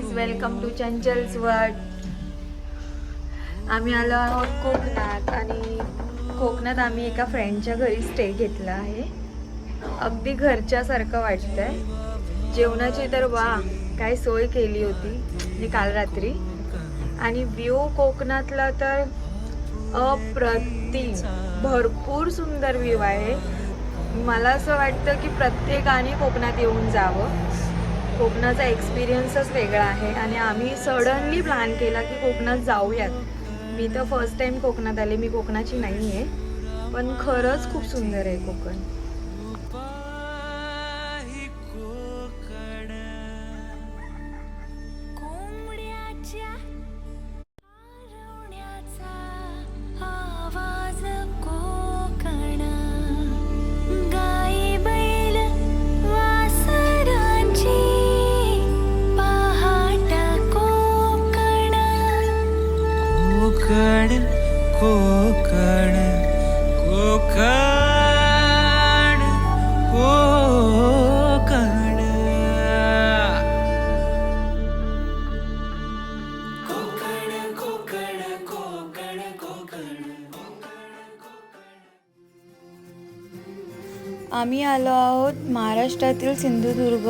Guys, welcome to Chanchal's world. आम्ही आलो आहोत कोकणात आणि कोकणात आम्ही एका फ्रेंडच्या घरी स्टे घेतला आहे. अगदी घरच्यासारखं वाटतंय. जेवणाची तर वा काय सोय केली होती काल रात्री. आणि व्ह्यू कोकणातला तर अप्रतिम, भरपूर सुंदर व्ह्यू आहे. मला असं वाटतं की प्रत्येकाने कोकणात येऊन जावं. कोकणाचा एक्सपिरियन्सच वेगळा आहे आणि आम्ही सडनली प्लॅन केला की कोकणात जाऊयात. मी तर फर्स्ट टाइम कोकणात आले, मी कोकणाची नाही आहे, पण खरंच खूप सुंदर आहे कोकण. कोकण कोकण कोकण कोकण कोकण कोकण कोकण. आम्ही आलो आहोत महाराष्ट्रातील सिंधुदुर्ग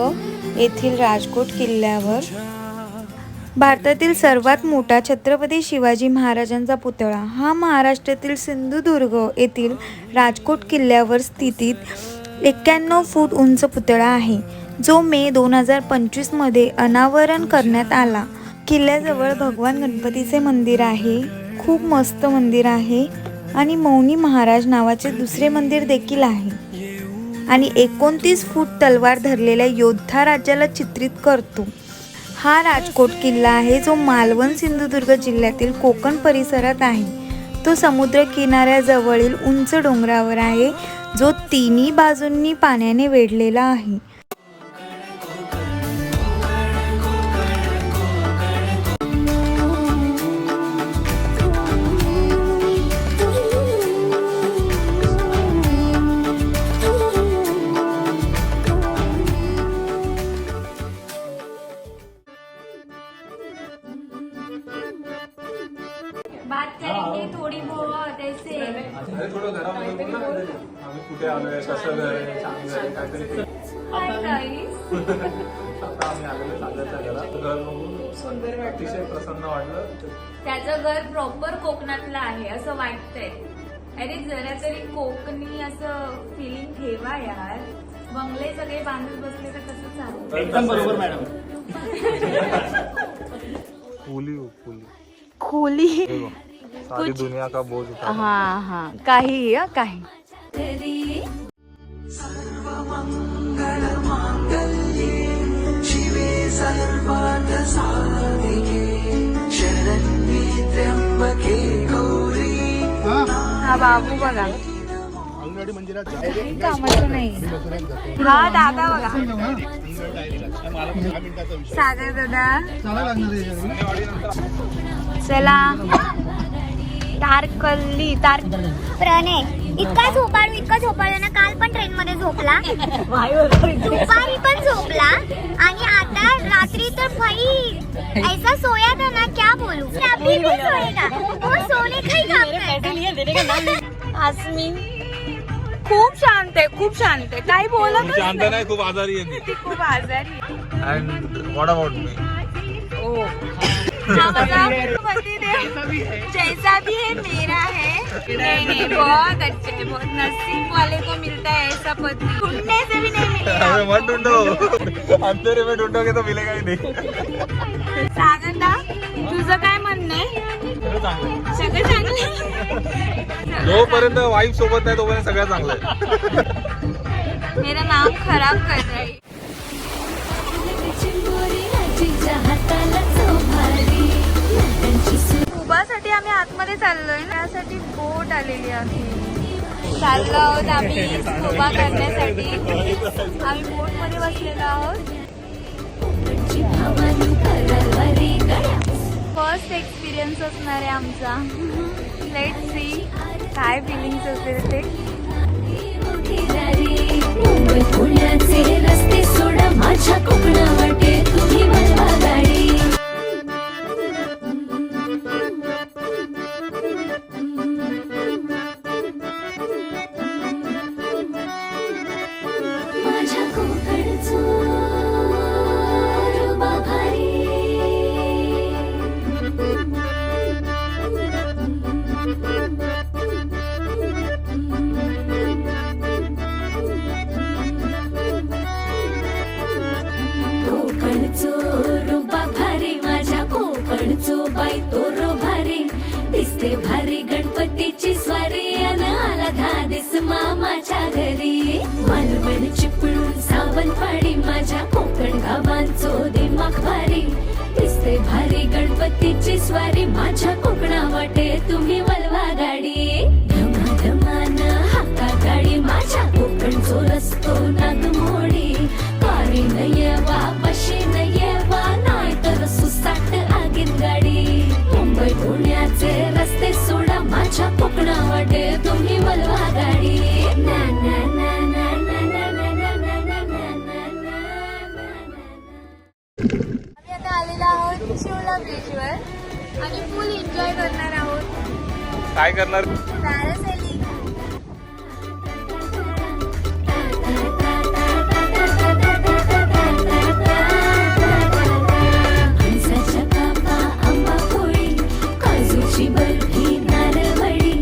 येथील राजकोट किल्ल्यावर. भारतातील सर्वात मोठा छत्रपती शिवाजी महाराजांचा पुतळा हा महाराष्ट्रातील सिंधुदुर्ग येथील राजकोट किल्ल्यावर स्थितीत 91 फूट उंच पुतळा आहे, जो मे 2025 मध्ये अनावरण करण्यात आला. किल्ल्याजवळ भगवान गणपतीचे मंदिर आहे, खूप मस्त मंदिर आहे. आणि मौनी महाराज नावाचे दुसरे मंदिर देखील आहे. आणि 29 फूट तलवार धरलेल्या योद्धा राज्याला चित्रित करतो. हा राजकोट किल्ला आहे जो मालवण सिंधुदुर्ग जिल्ह्यातील कोकण परिसरात आहे. तो समुद्र किनाऱ्याजवळील उंच डोंगरावर आहे, जो तिन्ही बाजूंनी पाण्याने वेढलेला आहे. बात करेंगे थोड़ी बहुत ऐसे. थोडं घरामध्ये बोल ना, आम्ही कुठे आलोय, कसं घर आहे, चांगलं आहे, काहीतरी. आता आम्ही आलेलो सागरच्या घरात. घर बघून सुंदर, अतिशय प्रसन्न वाटलं. त्याचं घर प्रॉपर कोकणातलं आहे असं वाटतंय. अरे जरा तरी कोकणी असं फिलिंग ठेवा यार. बंगले सगळे बांधून बसले तर कसं चालू. एकदम बरोबर मॅडम. खोली खोली सारी दुनिया का बोझ उठा. हाँ काही काही. सर्वमंगल मांगल्ये शिवे सर्वार्थ साधिके शरण्ये त्र्यंबके गौरी. हा बाबू बघा, काही कामाचं नाही. हा दादा बघा, सागर दादा. चला तारकल्ली प्रणय इतका झोपाळू ना. काल पण ट्रेन मध्ये झोपला, दुपारी पण झोपला आणि आता रात्री तर भाई ऐसा सोया था ना, क्या बोलू. अभी भी सोएगा, वो सोने का ही काम करता है. आस्मिन खूप शांत आहे, खूप शांत आहे. काही बोलत शांत नाही, खूप आजारी आहे ती, खूप आजारी. And what about me. जैसा भी है मेरा है. नहीं बहुत अच्छे, बहुत नसीब वाले को मिलता है ऐसा पति. ढूंढने से भी नहीं मिलेगा. मत ढूंढो, अंधेरे में ढूंढोगे तो मिलेगा ही नहीं. सागरदा तुझं काय म्हणणं आहे. सगळं चांगलं. जोपर्यंत वाईफ सोबत नाही तोपर्यंत सगळं चांगलं आहे. मेरा नाम खराब कर रहा है. स्कूबासाठी आम्ही आतमध्ये चाललोय, त्यासाठी बोट आलेली आहे. चाललो आहोत आम्ही स्कूबा करण्यासाठी. आम्ही बोट मध्ये बसलेलो आहोत. फर्स्ट एक्सपिरियन्स असणार आहे आमचा. लेट्स सी काय फिलिंग्स असेल ते. पुण्याचे रस्ते सोडा माझ्या कोकणावाटे तुम्ही बनवा गाडी. स्वारी माझ्या कोकणा वाटे तुम्ही वलवा गाडी धमाधमान हाका गाडी माझ्या कोकणचो रस्तो नागमोडी कारी न येवा बशी न येवा नाही तर सुसाट आगीन गाडी मुंबई पुण्याचे रस्ते सोडा माझ्या कोकणा वाटे तुम्ही वलवा गाडी ना ना ना ना ना ना ना ना ना ना ना ना आम्ही आता आलेलो आहोत शिवला बीचवर आणि फुल एन्जॉय करणार आहोत काय करणार पॅरासेलिंग. फणसाच्या कापा आंबा पोळी काजूची बर्फी नारळवडी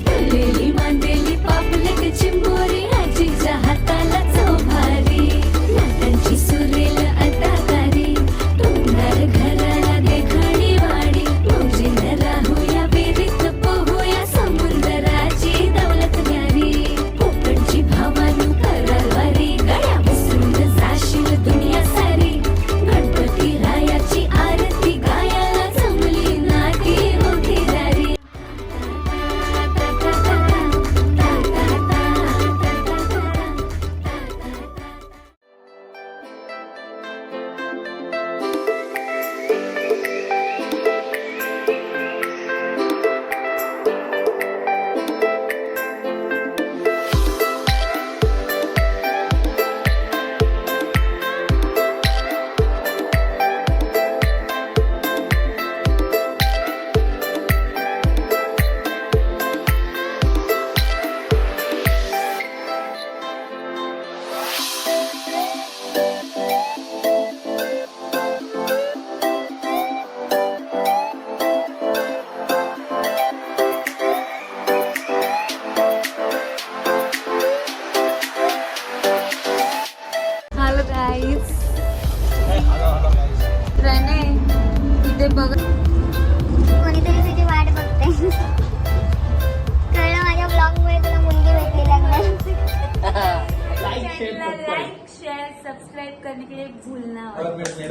तळलेली मांदेली पापलेट चिंबोरी आजीच्या हाताला चोभारी नाटांची सुरेल अदाकारी टोंगणार घराला देखणी वाडी मौजीनं राहूया बेरीत पोहूया समुद्राची दौलत न्यारी कोकणची भावानू करवारी गळ्या बसून जाशील दुनिया सारी गणपती रायाची आरती गायाला जमली नाती मोठी दारी हॅलो गाईज रणे इथे बघ कोणीतरी तुझी वाट बघते. कळलं माझ्या ब्लॉग मुळे तुला मुलगी भेटली लग्नात. लाइक शेयर सब्सक्राइब करने के लिए भूलना मत.